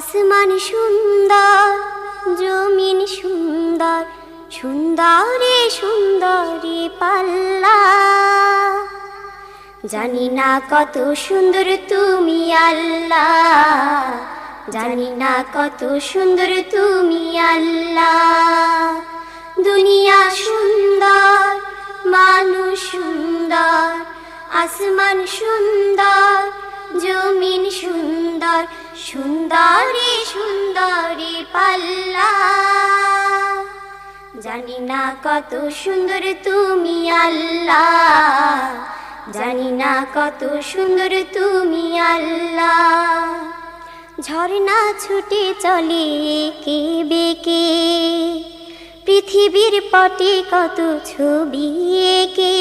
আসমান সুন্দর, জমিন সুন্দর, সুন্দরে সুন্দরে পাল্লা। জানি না কত সুন্দর তুমি আল্লাহ, জানি না কত সুন্দর তুমি আল্লাহ। দুনিয়া সুন্দর, মানুষ সুন্দর, আসমান সুন্দর, জমিন সুন্দর, সুন্দরে সুন্দরে পাল্লা। জানি না কত সুন্দর তুমি আল্লাহ, জানি না কত সুন্দর তুমি আল্লাহ। ঝর্ণা ছুটে চলে কে বেকে, পৃথিবীর পটে কত ছবি এঁকে।